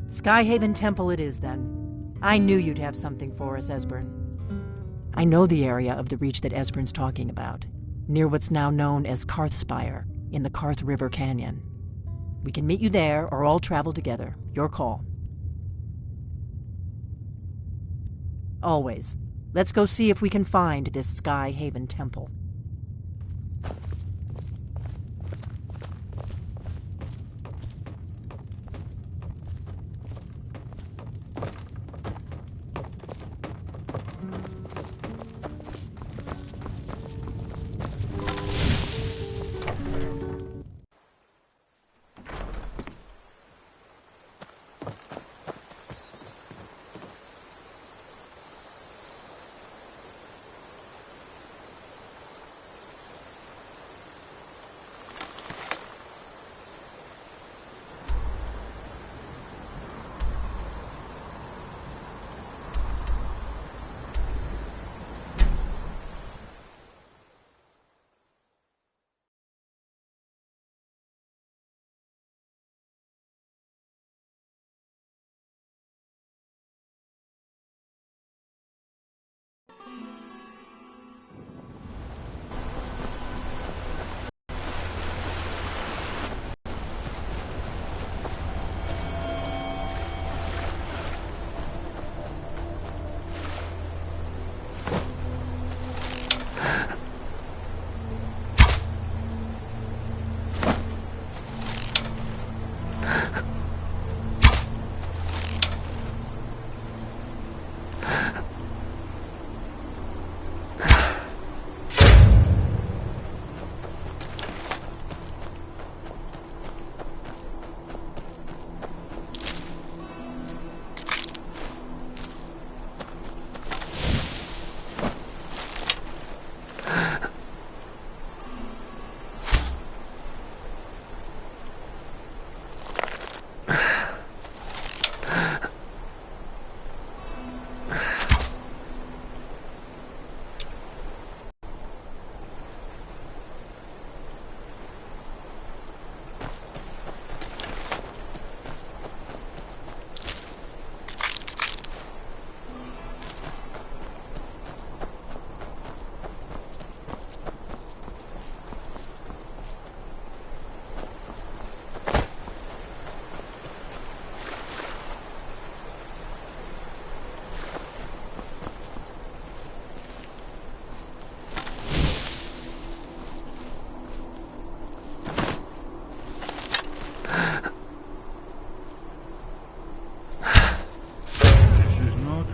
Skyhaven Temple it is, then. I knew you'd have something for us, Esbern. I know the area of the reach that Esbern's talking about, near what's now known as Karthspire, in the Karth River Canyon. We can meet you there, or all travel together. Your call. Always. Let's go see if we can find this Skyhaven Temple.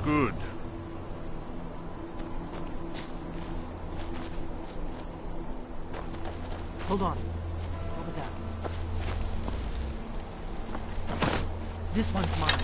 Good. Hold on. What was that? This one's mine.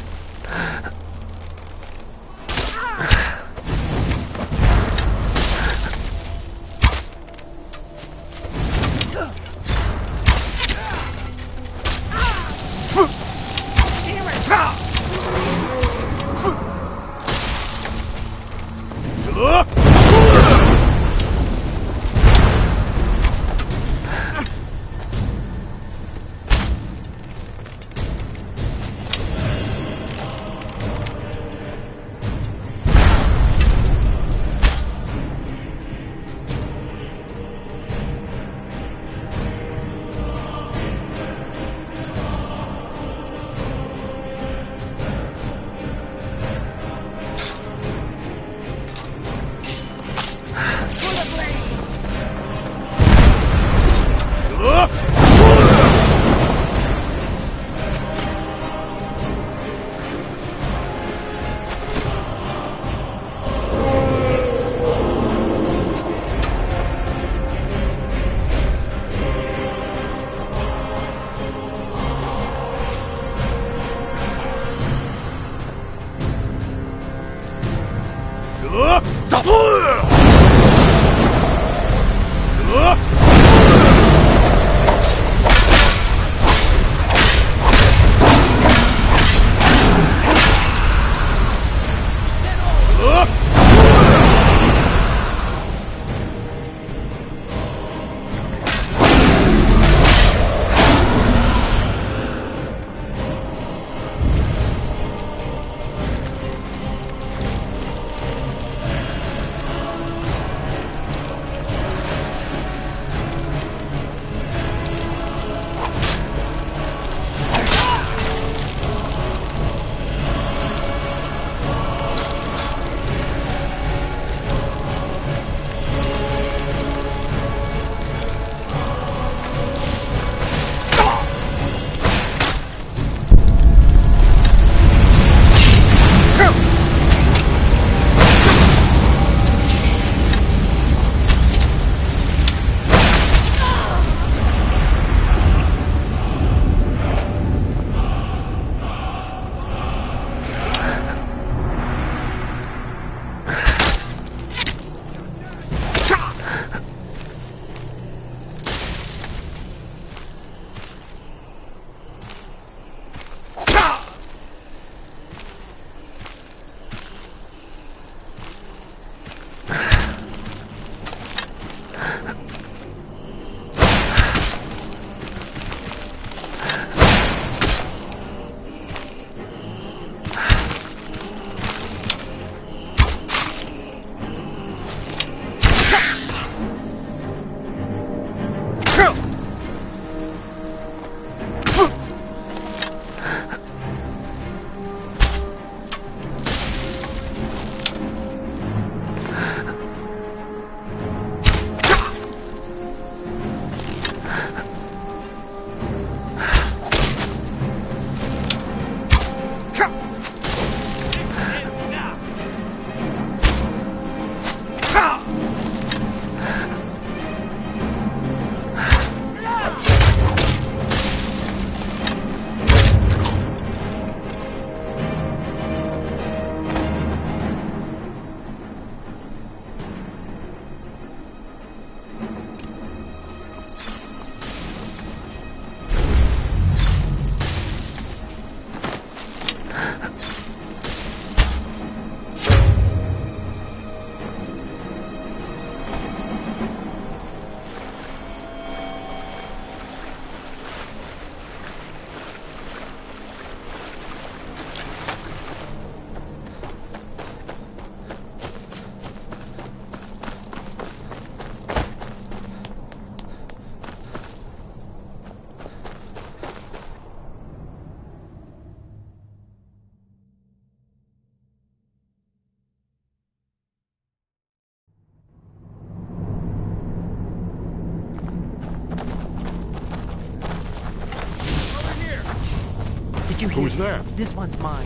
Did you hear? Who's there? This one's mine.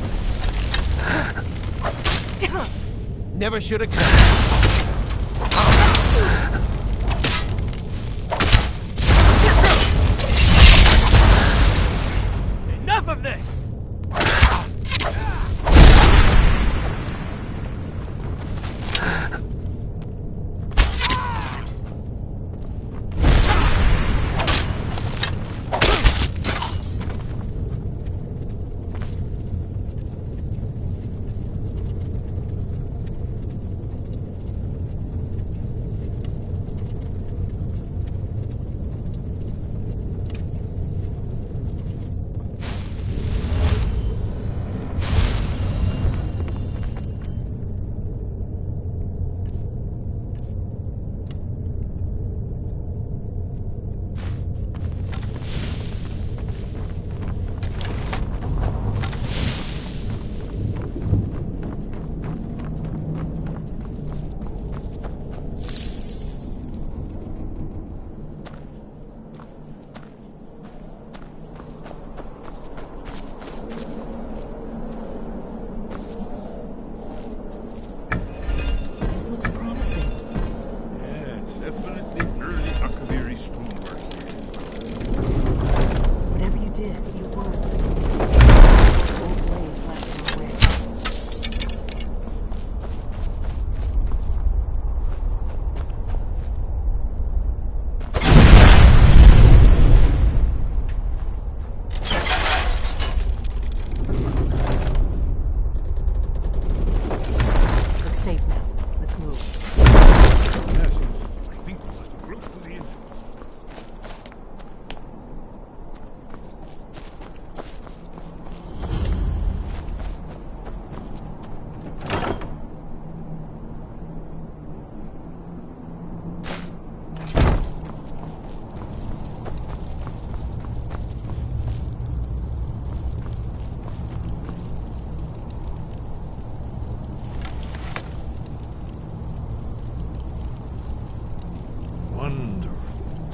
Never should have come. Enough of this!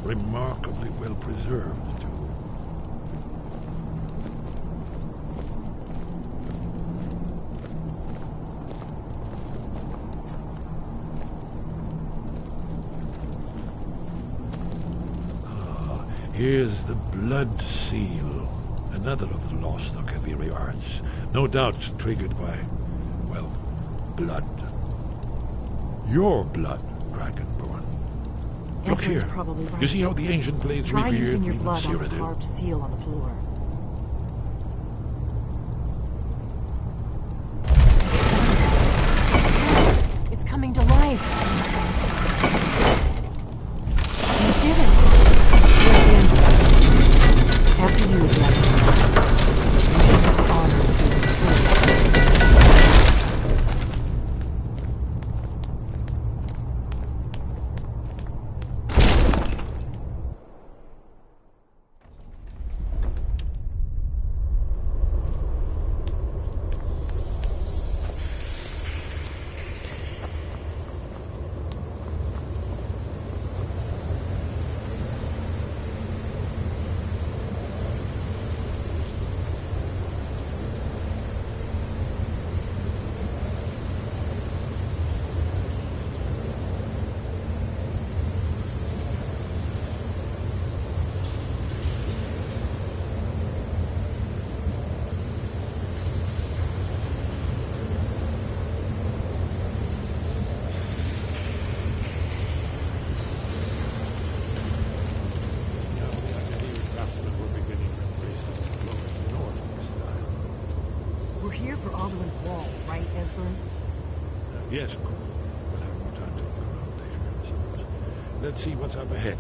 Remarkably well preserved, too. Here's the blood seal, another of the lost Akaviri arts, no doubt triggered by, well, blood. Your blood, Dragonborn. Look here. Probably right. You see how the ancient blades Try revered using your even blood on the Cyrodiil? carved seal on the floor. It's coming to life. You did it. Where's Andrew? After you, Dragonborn. You should have the honor of being the first. We're here for Alduin's wall, right, Esbern? Yes, of course. We'll have more time to look around later, I suppose. Let's see what's up ahead.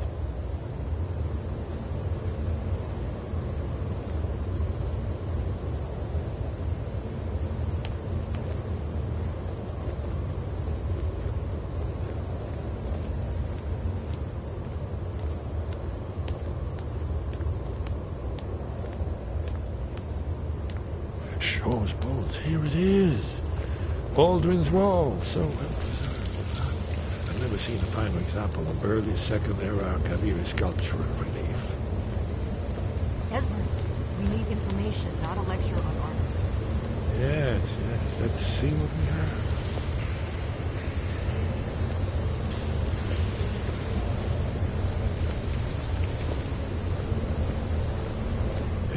Shaw's bones, here it is. Alduin's wall, so well preserved. I've never seen a finer example of early Second Era Kaviri sculpture and relief. Esbern, We need information, not a lecture on arms. Yes. Let's see what we have.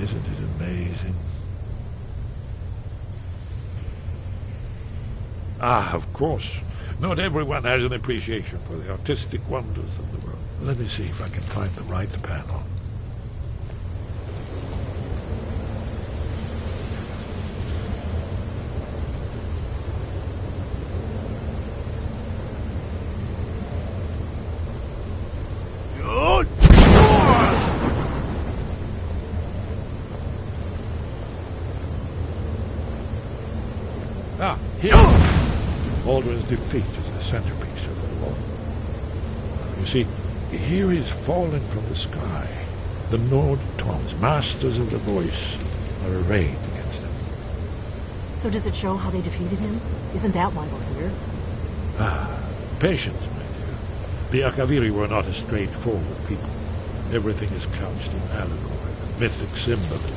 Isn't it amazing? Ah, of course. Not everyone has an appreciation for the artistic wonders of the world. Let me see if I can find the right panel. Ah, here. Alduin's defeat is the centerpiece of the wall. You see, here he's fallen from the sky. The Nord Toms, masters of the voice, are arrayed against him. So does it show how they defeated him? Isn't that why we're here? Ah, patience, my dear. The Akaviri were not a straightforward people. Everything is couched in allegory, mythic symbolism.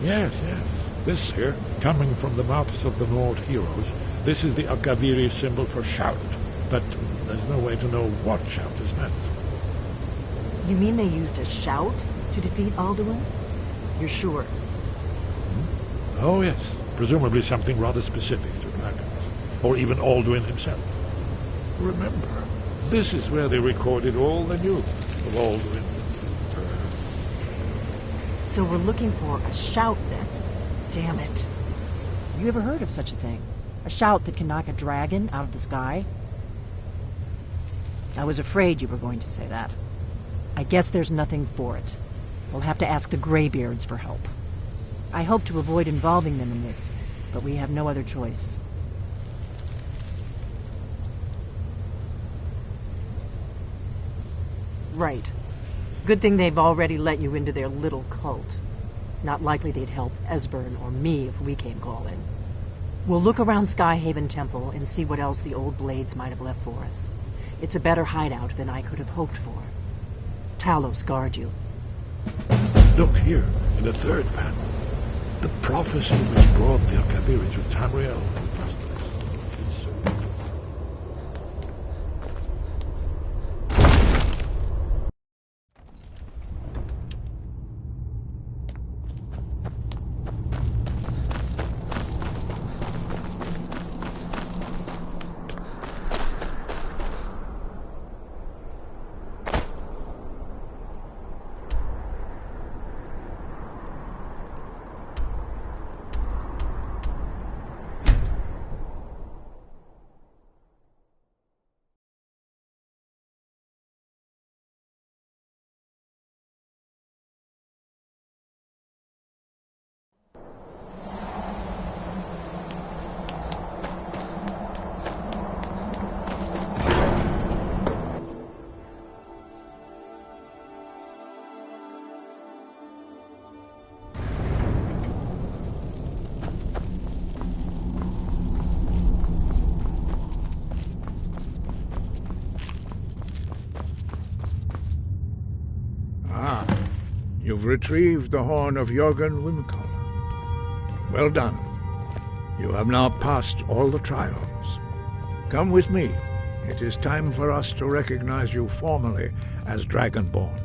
Yes. This here, coming from the mouths of the Nord heroes, this is the Akaviri symbol for shout. But there's no way to know what shout is meant. You mean they used a shout to defeat Alduin? You're sure? Oh, yes. Presumably something rather specific to dragons. Or even Alduin himself. Remember, this is where they recorded all the news of Alduin. So we're looking for a shout then. Damn it. You ever heard of such a thing? A shout that can knock a dragon out of the sky? I was afraid you were going to say that. I guess there's nothing for it. We'll have to ask the Greybeards for help. I hope to avoid involving them in this, but we have no other choice. Right. Good thing they've already let you into their little cult. Not likely they'd help Esbern or me if we came calling. We'll look around Skyhaven Temple and see what else the old blades might have left for us. It's a better hideout than I could have hoped for. Talos guard you. Look here, in the third panel. The prophecy which brought the Akaviri to Tamriel in the first place. You've retrieved the horn of Jörgen Wimkal. Well done. You have now passed all the trials. Come with me. It is time for us to recognize you formally as Dragonborn.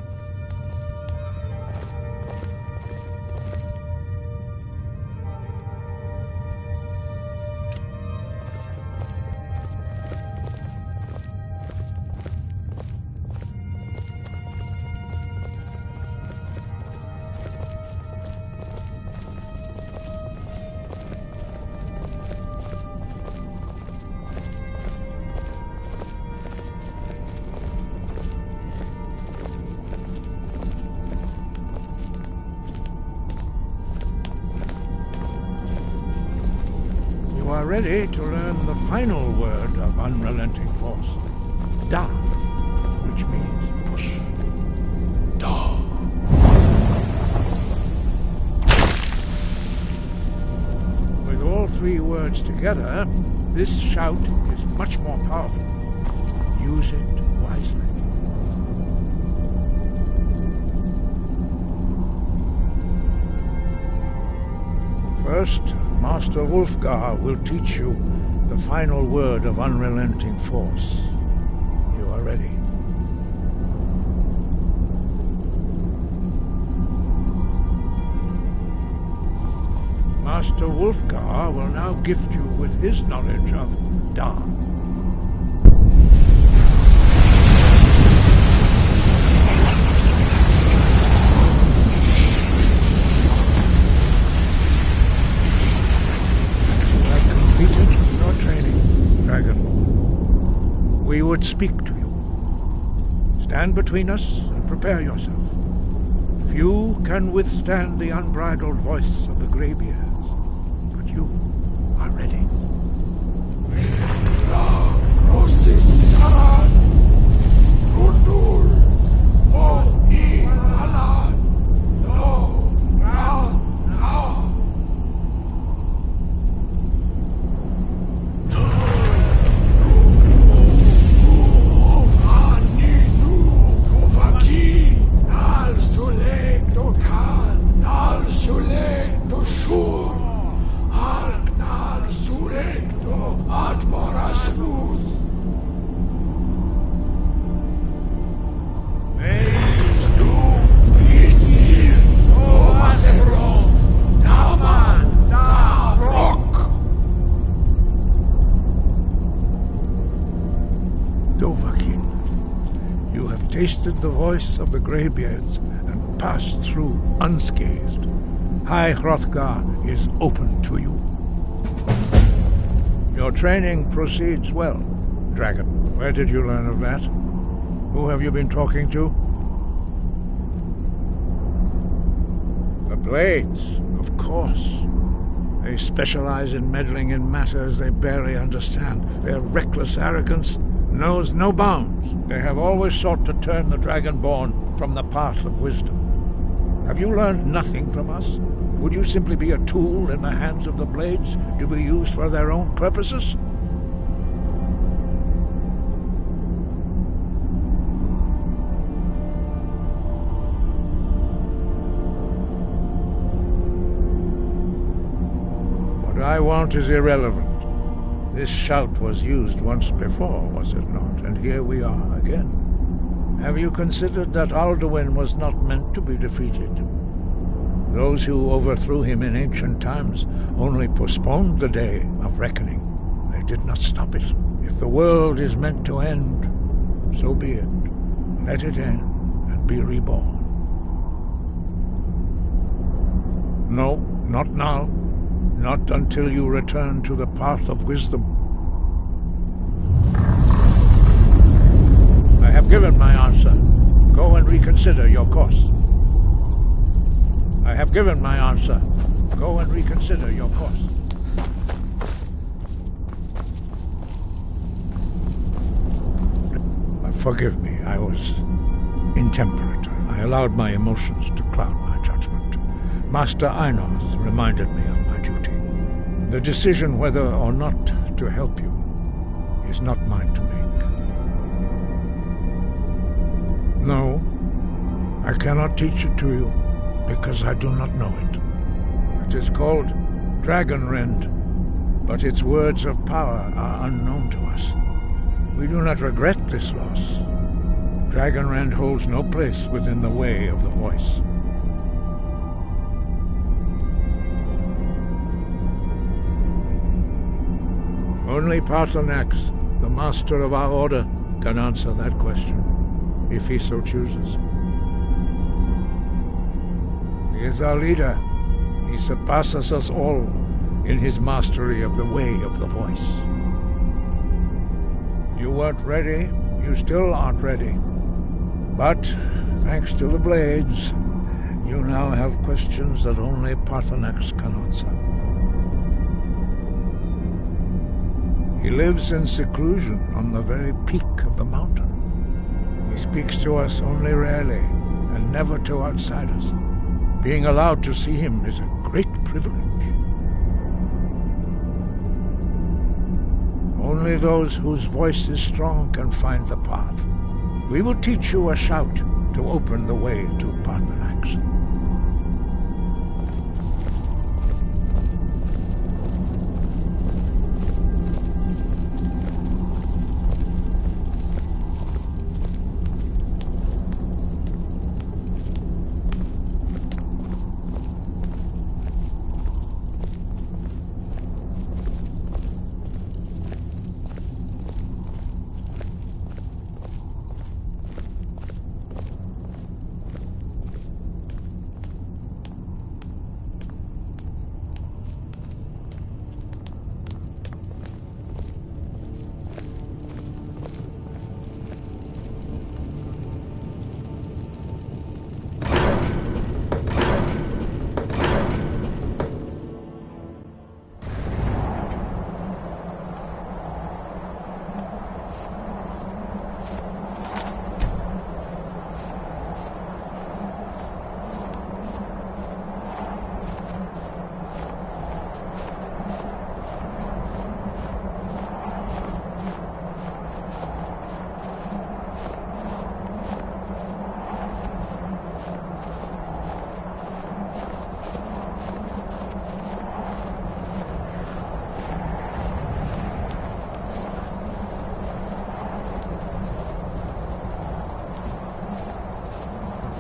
You are ready to learn the final word of unrelenting force. Da, which means push. Da. With all three words together, this shout is much more powerful. Use it wisely. First, Master Wulfgar will teach you the final word of unrelenting force. You are ready. Master Wulfgar will now gift you with his knowledge of Da. We would speak to you. Stand between us and prepare yourself. Few can withstand the unbridled voice of the Greybeards, but you are ready. Tasted the voice of the Greybeards and passed through unscathed. High Hrothgar is open to you. Your training proceeds well, Dragon. Where did you learn of that? Who have you been talking to? The Blades, of course. They specialize in meddling in matters they barely understand. Their reckless arrogance knows no bounds. They have always sought to turn the Dragonborn from the path of wisdom. Have you learned nothing from us? Would you simply be a tool in the hands of the Blades to be used for their own purposes? What I want is irrelevant. This shout was used once before, was it not? And here we are again. Have you considered that Alduin was not meant to be defeated? Those who overthrew him in ancient times only postponed the day of reckoning. They did not stop it. If the world is meant to end, so be it. Let it end and be reborn. No, not now. Not until you return to the path of wisdom. I have given my answer. Go and reconsider your course. I have given my answer. Go and reconsider your course. Forgive me, I was intemperate. I allowed my emotions to cloud my judgment. Master Einorth reminded me of my duty. The decision whether or not to help you is not mine to make. No, I cannot teach it to you, because I do not know it. It is called Dragonrend, but its words of power are unknown to us. We do not regret this loss. Dragonrend holds no place within the way of the voice. Only Paarthurnax, the master of our order, can answer that question, if he so chooses. He is our leader. He surpasses us all in his mastery of the way of the voice. You weren't ready. You still aren't ready. But, thanks to the Blades, you now have questions that only Paarthurnax can answer. He lives in seclusion on the very peak of the mountain. He speaks to us only rarely, and never to outsiders. Being allowed to see him is a great privilege. Only those whose voice is strong can find the path. We will teach you a shout to open the way to Paarthurnax.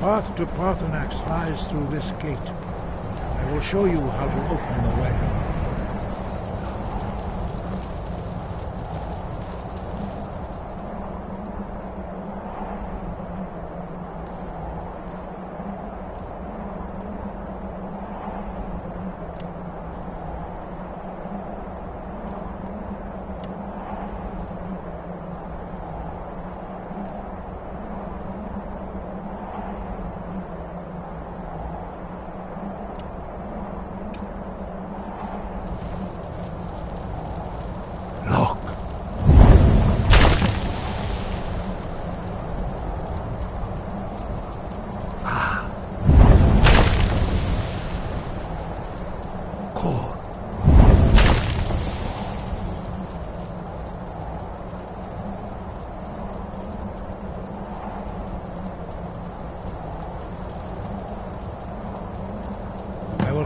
path to Parthenax lies through this gate. I will show you how to open the way.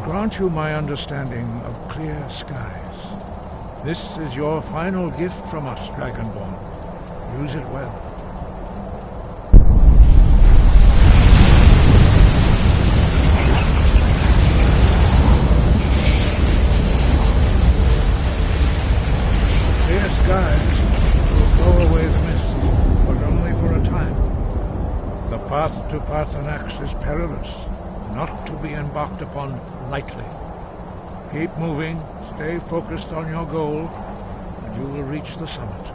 Grant you my understanding of clear skies. This is your final gift from us, Dragonborn. Use it well. Clear skies will blow away the mist, but only for a time. The path to Parthenax is perilous, not to be embarked upon lightly. Keep moving, stay focused on your goal, and you will reach the summit.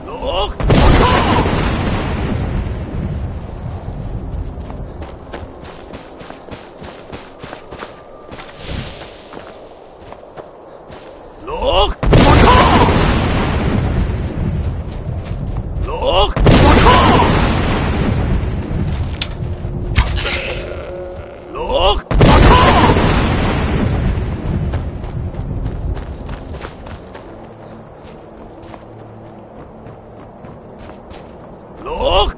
Look! Look! Look!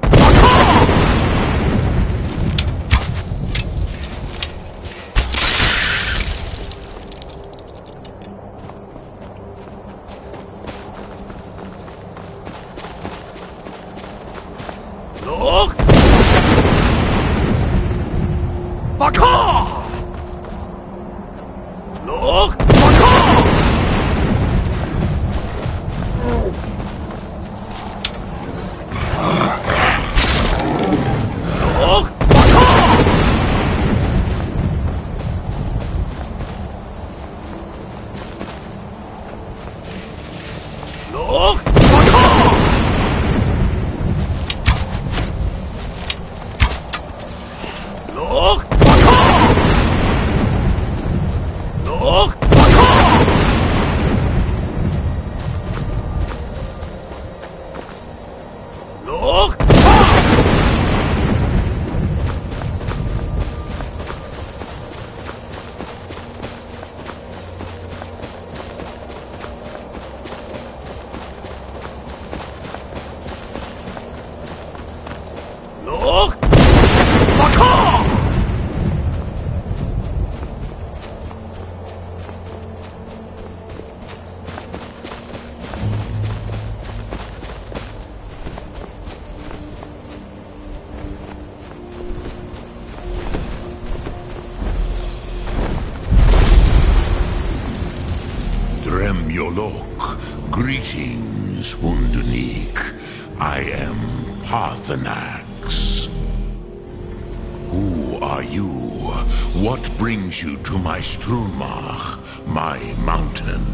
Look! Baka! Look! Baka! Look! Baka! Look! Look! Look! Look! Look! Baka! Yolok, greetings, Undunik. I am Parthenax. Who are you? What brings you to my Strunmach, my mountain?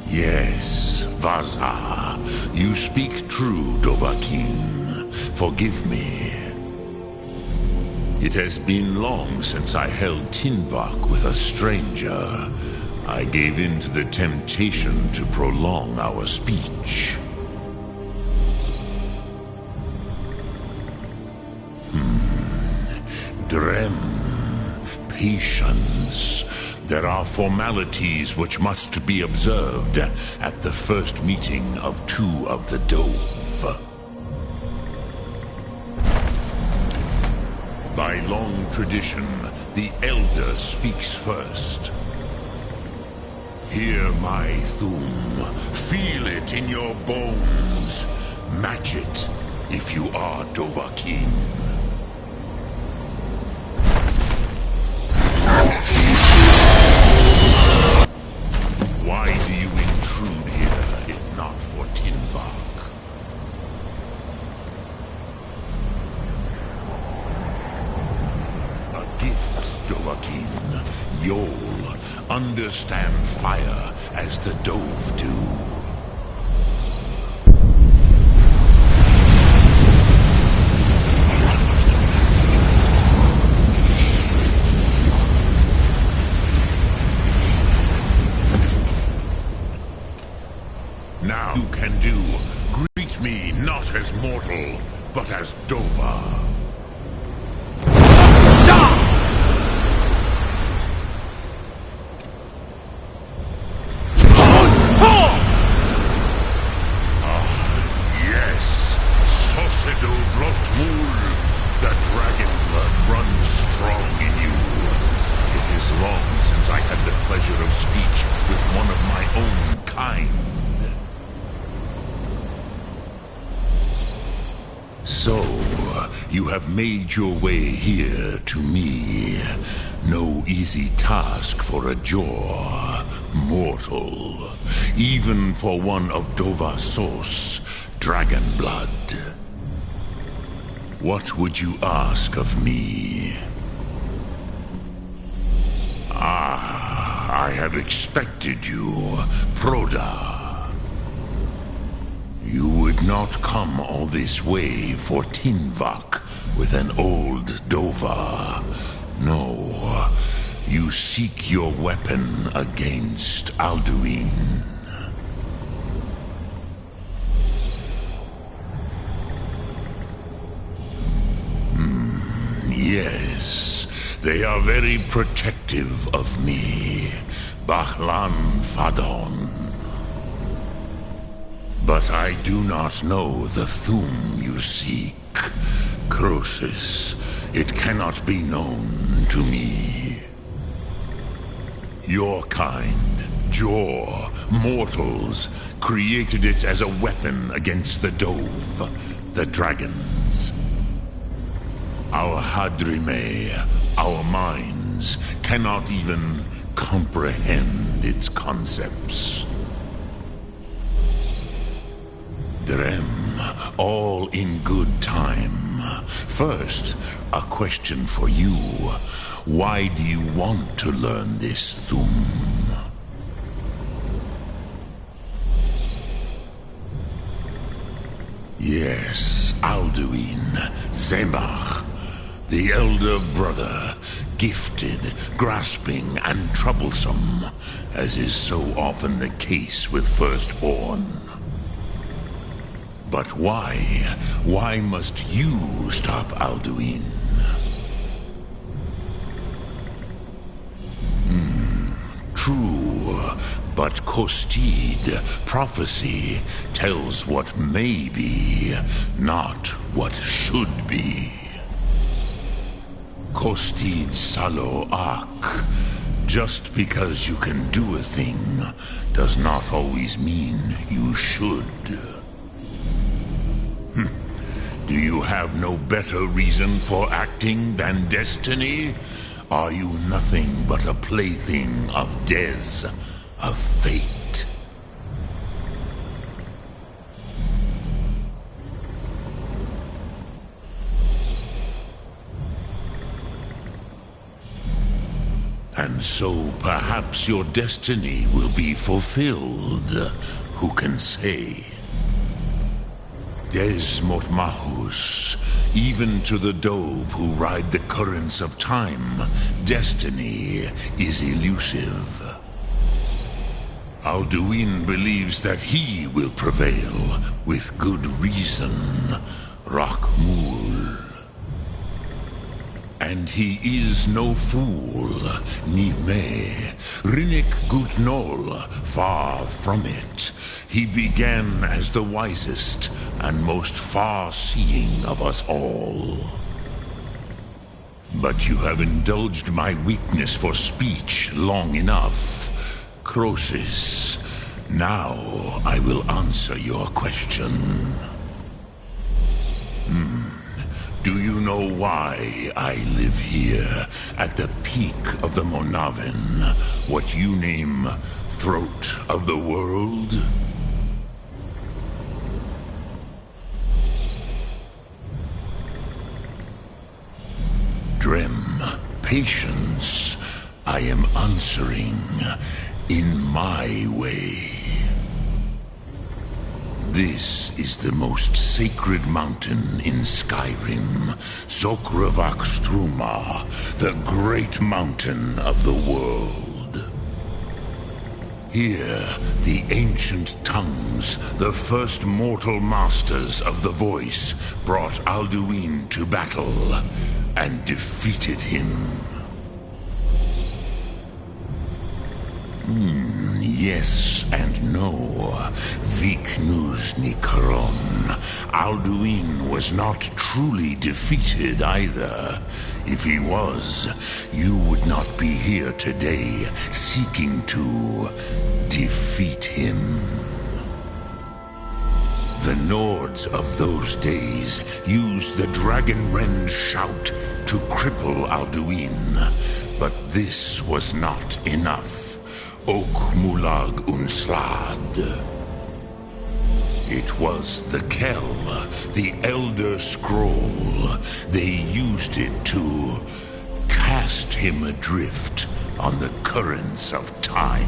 Yes, Vaza, you speak true, Dovahkiin. Forgive me. It has been long since I held Tinvak with a stranger. I gave in to the temptation to prolong our speech. Drem, patience. There are formalities which must be observed at the first meeting of two of the Dove. By long tradition, the Elder speaks first. Hear my Thum. Feel it in your bones. Match it if you are Dovahkiin. Why do you intrude here if not for Tinvak? A gift, Dovahkiin. You'll understand fire as the Dove do. Now you can do. Greet me not as mortal, but as Dova. The dragon blood runs strong in you. It is long since I had the pleasure of speech with one of my own kind. So, you have made your way here to me. No easy task for a Jor mortal, even for one of Dova Sos, dragon blood. What would you ask of me? I had expected you, Proda. You would not come all this way for Tinvak with an old Dova. No, you seek your weapon against Alduin. Yes, they are very protective of me, Bachlan Fadon. But I do not know the Thum you seek. Croesus, it cannot be known to me. Your kind, Jor, mortals, created it as a weapon against the Dove, the dragons. Our Hadrime, our minds, cannot even comprehend its concepts. Drem, all in good time. First, a question for you. Why do you want to learn this Thum? Yes, Alduin, Zemach. The elder brother, gifted, grasping, and troublesome, as is so often the case with firstborn. But why? Why must you stop Alduin? True, but Kostid, prophecy, tells what may be, not what should be. Kostid Salo Ak. Just because you can do a thing does not always mean you should. Do you have no better reason for acting than destiny? Are you nothing but a plaything of Dez, of fate? And so perhaps your destiny will be fulfilled. Who can say? Des Motmahus, even to the Dove who ride the currents of time, destiny is elusive. Alduin believes that he will prevail, with good reason, Rakmul. And he is no fool, Nime, Rinnik Gutnol, far from it. He began as the wisest and most far-seeing of us all. But you have indulged my weakness for speech long enough. Croesus, now I will answer your question. Do you know why I live here, at the peak of the Monavin, what you name Throat of the World? Drem, patience. I am answering in my way. This is the most sacred mountain in Skyrim, Sokravak Struma, the great mountain of the world. Here, the ancient tongues, the first mortal masters of the voice, brought Alduin to battle and defeated him. Yes and no. Viknus Nikron. Alduin was not truly defeated either. If he was, you would not be here today seeking to defeat him. The Nords of those days used the Dragonrend shout to cripple Alduin, but this was not enough. Ok Mulag Unslad. It was the Kell, the Elder Scroll. They used it to cast him adrift on the currents of time.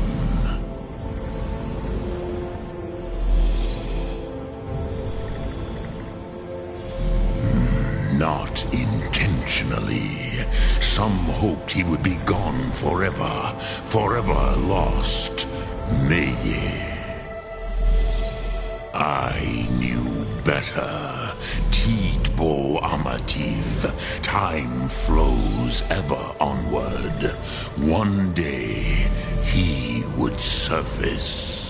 Not intentionally. Some hoped he would be gone forever, forever lost. Meye. I knew better. Tidbo Amativ. Time flows ever onward. One day, he would surface.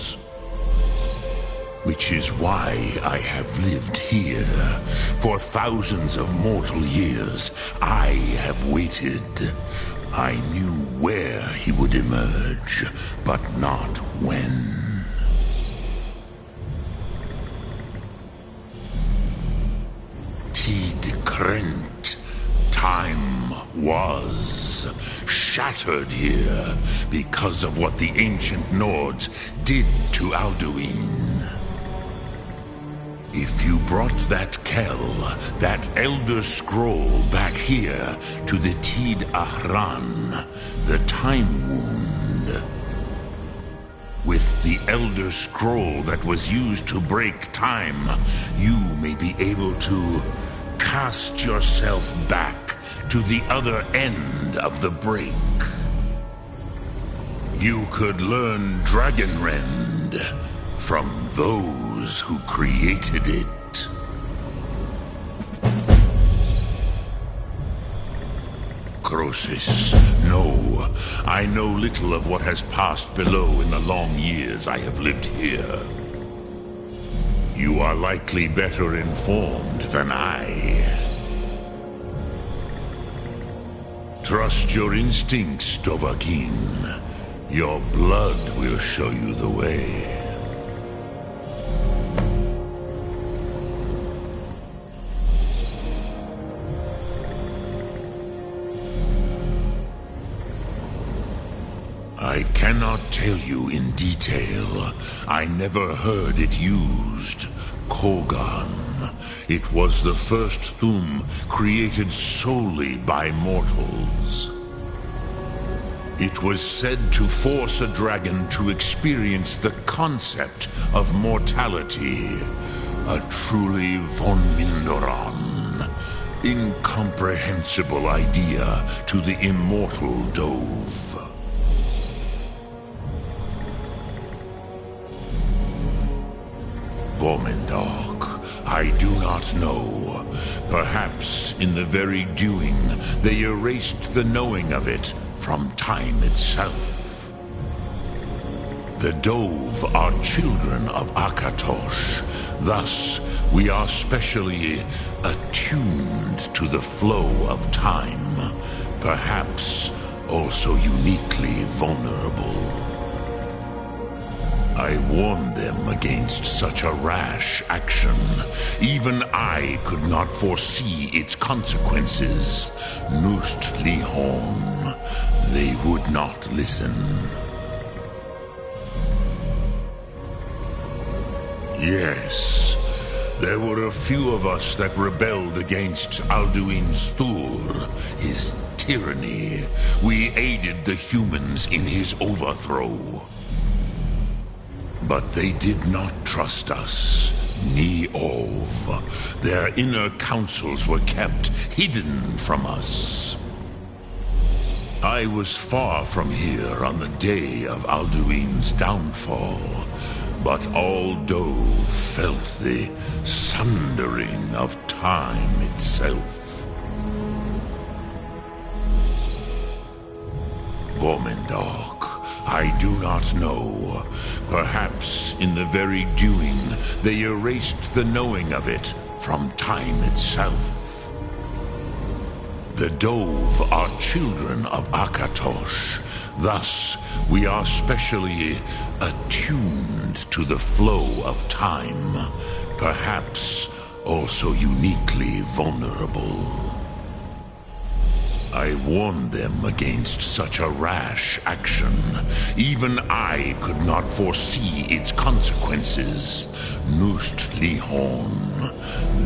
Which is why I have lived here. For thousands of mortal years, I have waited. I knew where he would emerge, but not when. Tidkrent. Time was shattered here because of what the ancient Nords did to Alduin. If you brought that Kell, that Elder Scroll back here to the Tid Ahran, the Time Wound, with the Elder Scroll that was used to break time, you may be able to cast yourself back to the other end of the break. You could learn Dragonrend from those who created it. Croesus, no. I know little of what has passed below in the long years I have lived here. You are likely better informed than I. Trust your instincts, Dovahkiin. Your blood will show you the way. I cannot tell you in detail. I never heard it used. Kogan. It was the first Thum created solely by mortals. It was said to force a dragon to experience the concept of mortality. A truly von Mindoran. Incomprehensible idea to the immortal Dove. Vomendok, I do not know. Perhaps in the very doing, they erased the knowing of it from time itself. The Dove are children of Akatosh. Thus, we are specially attuned to the flow of time. Perhaps also uniquely vulnerable. I warned them against such a rash action. Even I could not foresee its consequences. Nust Lihon, they would not listen. Yes, there were a few of us that rebelled against Alduin Stur, his tyranny. We aided the humans in his overthrow. But they did not trust us, ni Ov. Their inner counsels were kept hidden from us. I was far from here on the day of Alduin's downfall, but all Dove felt the sundering of time itself. Vormendok, I do not know. Perhaps in the very doing, they erased the knowing of it from time itself. The Dove are children of Akatosh. Thus, we are specially attuned to the flow of time. Perhaps also uniquely vulnerable. I warned them against such a rash action. Even I could not foresee its consequences. Nust Lihon,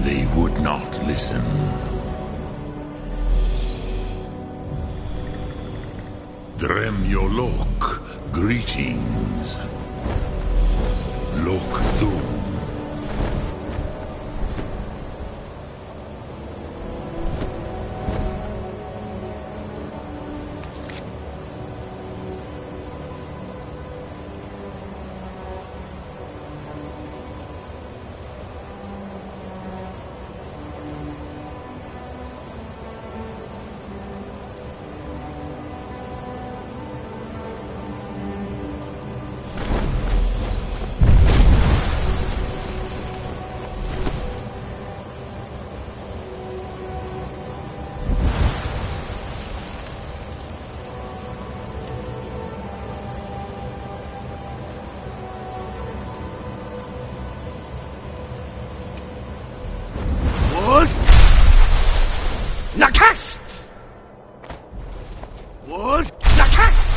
they would not listen. Drem Yolok, greetings. Lok Thum. Nakast! What? Nakast!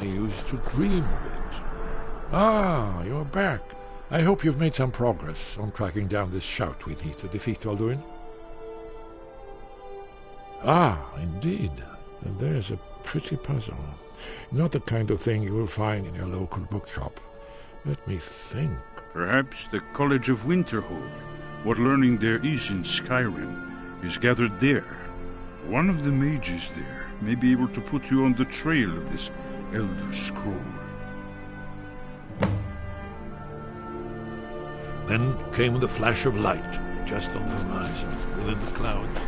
I used to dream of it. Ah, you're back. I hope you've made some progress on tracking down this shout we need to defeat Alduin. Ah, indeed. There's a pretty puzzle. Not the kind of thing you will find in your local bookshop. Let me think. Perhaps the College of Winterhold. What learning there is in Skyrim is gathered there. One of the mages there may be able to put you on the trail of this Elder Scroll. Then came the flash of light, just on the horizon, within the clouds.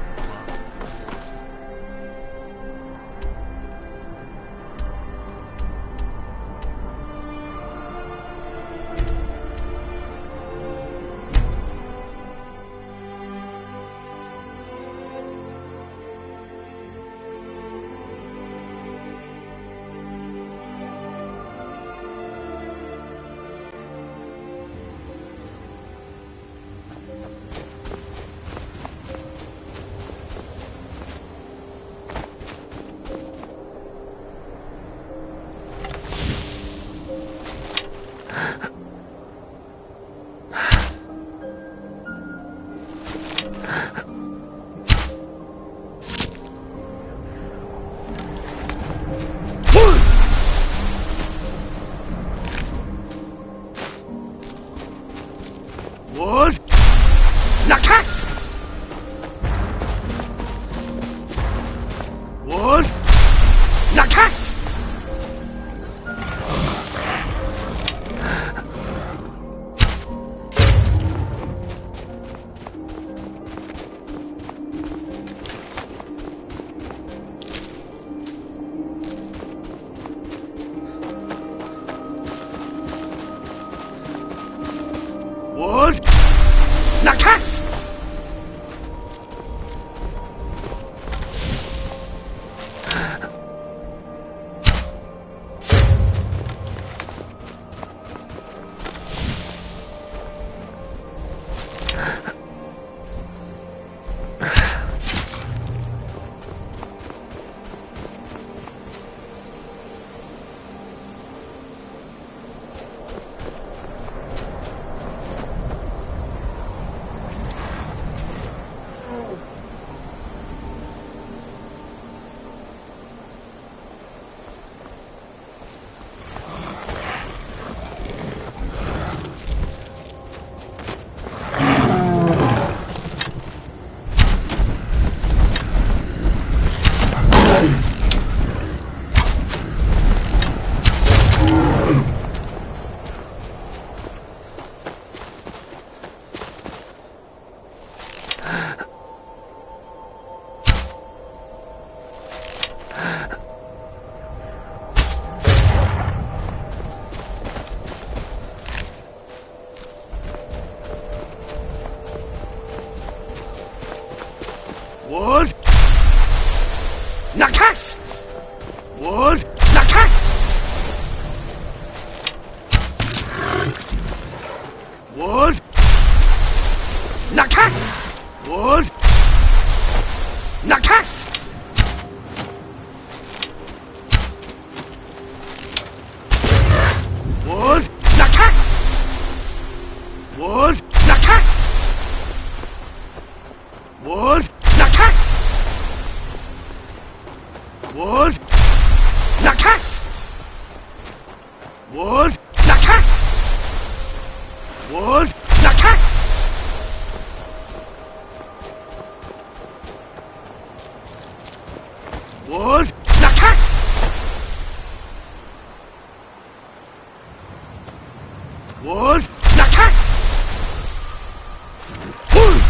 Nakast! Wood! Nakast! Wood! Nakast! Wood! Nakast! Wood! Nakast! Wood! Nakast! Wood! Nakast! Wood! Nakast! Wood! Nakast! Wood! Nakast! Wood! Nakast! Wood! Nakast! Wood!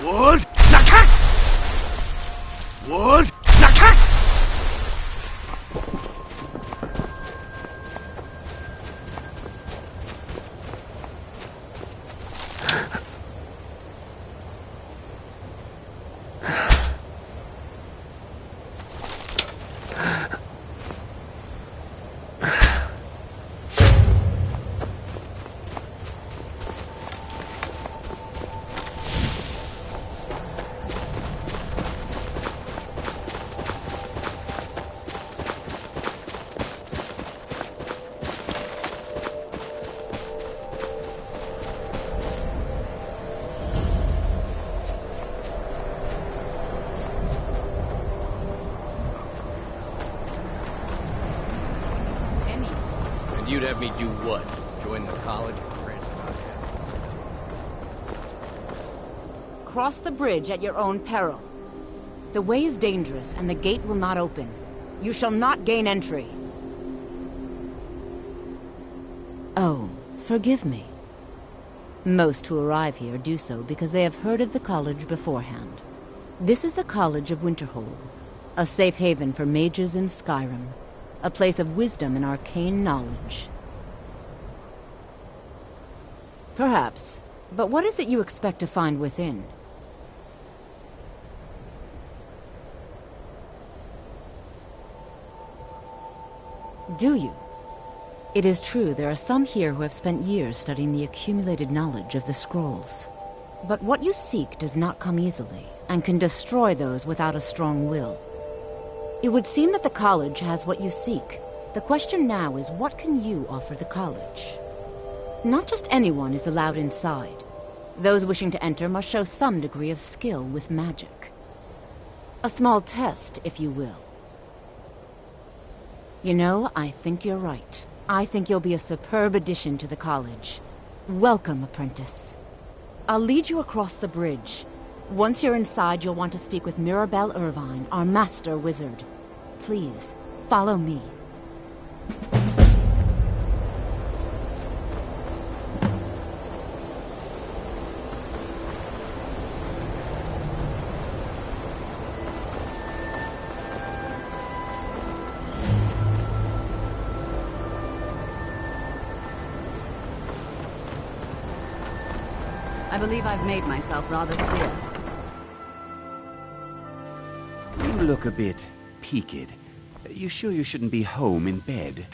Wood! Nakast! Wood! Nakast! You'd have me do what? Join the college and branch out? Cross the bridge at your own peril. The way is dangerous, and the gate will not open. You shall not gain entry. Oh, forgive me. Most who arrive here do so because they have heard of the college beforehand. This is the College of Winterhold, a safe haven for mages in Skyrim. A place of wisdom and arcane knowledge. Perhaps. But what is it you expect to find within? Do you? It is true there are some here who have spent years studying the accumulated knowledge of the scrolls. But what you seek does not come easily, and can destroy those without a strong will. It would seem that the college has what you seek. The question now is, what can you offer the college? Not just anyone is allowed inside. Those wishing to enter must show some degree of skill with magic. A small test, if you will. You know, I think you're right. I think you'll be a superb addition to the college. Welcome, apprentice. I'll lead you across the bridge. Once you're inside, you'll want to speak with Mirabelle Irvine, our master wizard. Please, follow me. I believe I've made myself rather clear. You look a bit peaked. You sure you shouldn't be home in bed?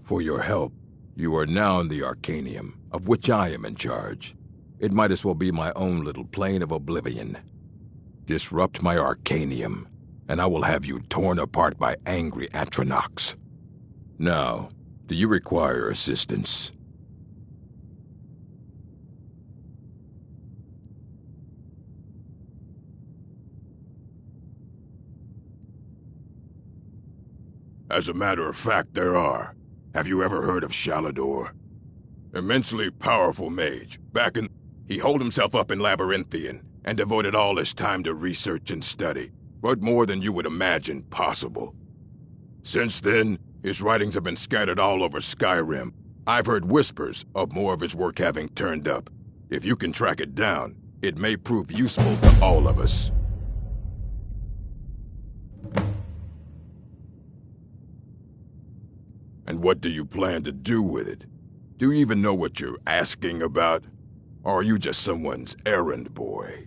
For your help, you are now in the Arcanium, of which I am in charge. It might as well be my own little plane of oblivion. Disrupt my Arcanium, and I will have you torn apart by angry Atronachs. Now, do you require assistance? As a matter of fact, there are. Have you ever heard of Shalador? Immensely powerful mage. He holed himself up in Labyrinthian and devoted all his time to research and study, but more than you would imagine possible. Since then, his writings have been scattered all over Skyrim. I've heard whispers of more of his work having turned up. If you can track it down, It may prove useful to all of us. And what do you plan to do with it? Do you even know what you're asking about? Or are you just someone's errand boy?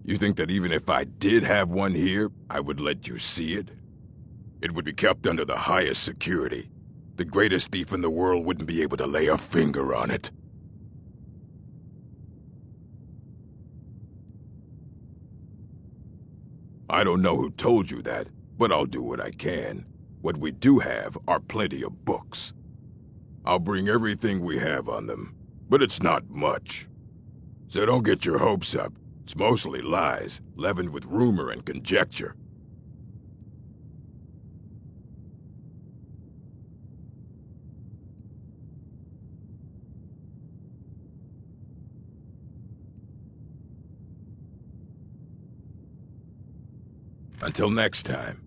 You think that even if I did have one here, I would let you see it? It would be kept under the highest security. The greatest thief in the world wouldn't be able to lay a finger on it. I don't know who told you that, but I'll do what I can. What we do have are plenty of books. I'll bring everything we have on them, but it's not much. So don't get your hopes up. It's mostly lies, leavened with rumor and conjecture. Until next time.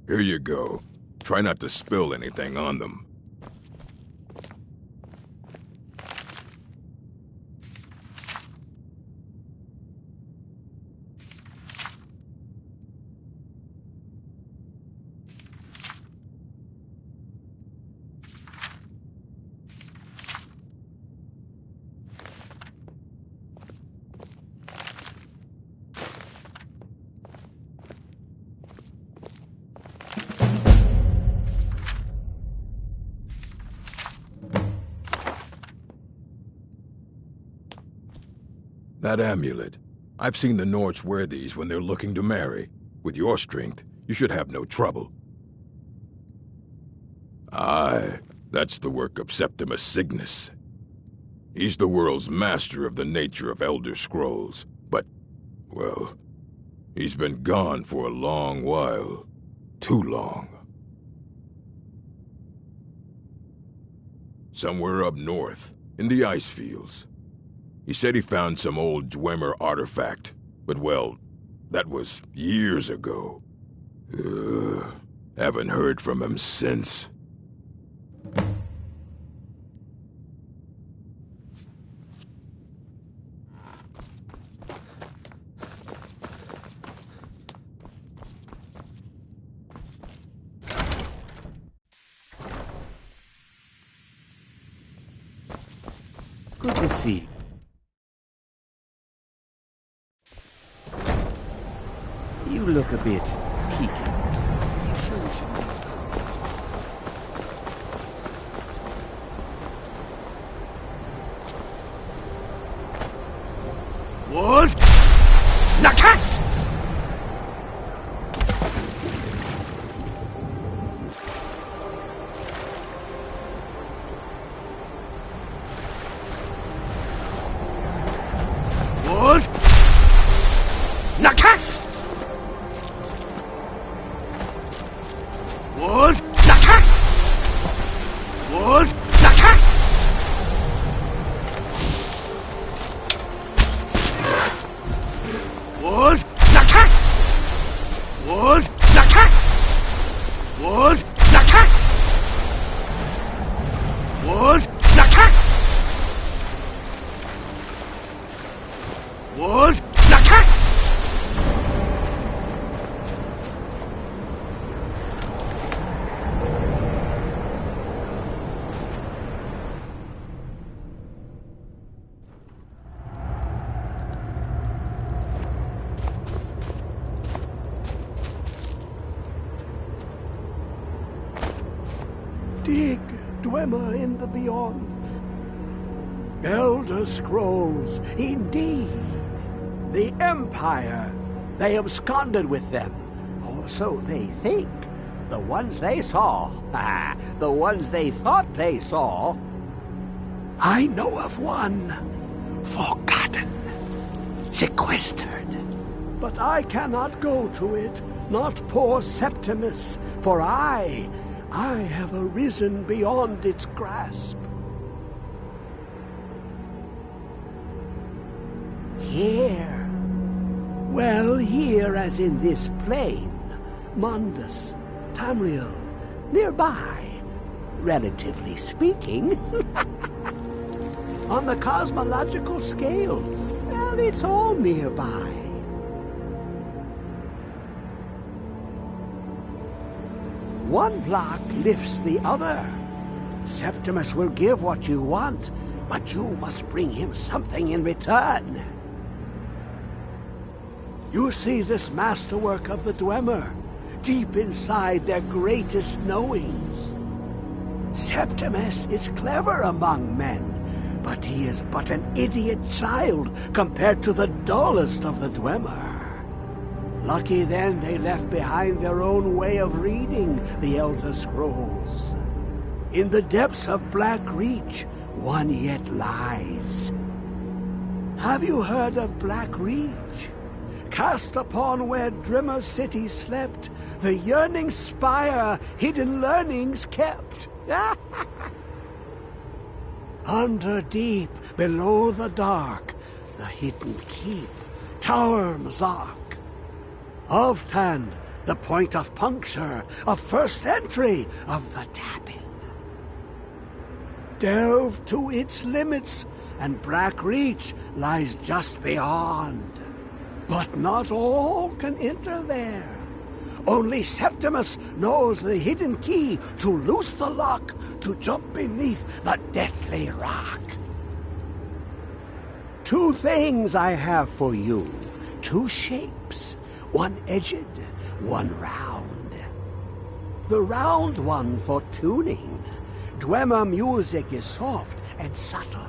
Here you go. Try not to spill anything on them. That amulet. I've seen the Nords wear these when they're looking to marry. With your strength, you should have no trouble. Aye, that's the work of Septimus Cygnus. He's the world's master of the nature of Elder Scrolls, but, well, he's been gone for a long while. Too long. Somewhere up north, in the ice fields. He said he found some old Dwemer artifact, but well, that was years ago. Haven't heard from him since. Good to see you. You look a bit peaked. You sure you should be? What? Nakas! What? Nakas! What? Nakas! What? Nakas! What? Nakas! What? Nakas! What? Nakas! What? Nakas! What? Nakas! Dig, Dwemer in the beyond. Elder Scrolls, indeed. The Empire. They absconded with them. Or so they think. The ones they saw. The ones they thought they saw. I know of one. Forgotten. sequestered. But I cannot go to it, not poor Septimus, for I have arisen beyond its grasp. Here. Well, here as in this plain, Mundus, Tamriel, nearby, relatively speaking. On the cosmological scale, well, it's all nearby. One block lifts the other. Septimus will give what you want, but you must bring him something in return. You see this masterwork of the Dwemer, deep inside their greatest knowings. Septimus is clever among men, but he is but an idiot child compared to the dullest of the Dwemer. Lucky then they left behind their own way of reading the Elder Scrolls. In the depths of Black Reach, one yet lies. Have you heard of Black Reach? Cast upon where Drimmer's city slept, the yearning spire hidden learnings kept. Under deep, below the dark, the hidden keep, Tower Mazark. Of Tand, the point of puncture, of first entry, of the tapping. Delve to its limits, and Black Reach lies just beyond. But not all can enter there. Only Septimus knows the hidden key to loose the lock, to jump beneath the deathly rock. Two things I have for you, two shapes, one edged, one round. The round one for tuning. Dwemer music is soft and subtle,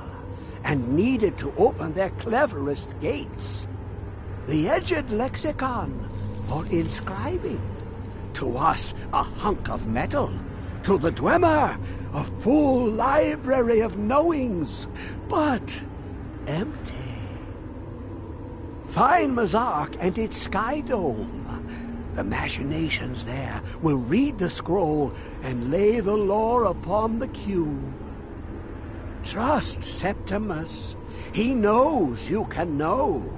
and needed to open their cleverest gates. The edged lexicon for inscribing. To us, a hunk of metal. To the Dwemer, a full library of knowings, but empty. Find Mazark and its sky dome. The machinations there will read the scroll and lay the lore upon the cube. Trust Septimus. He knows you can know.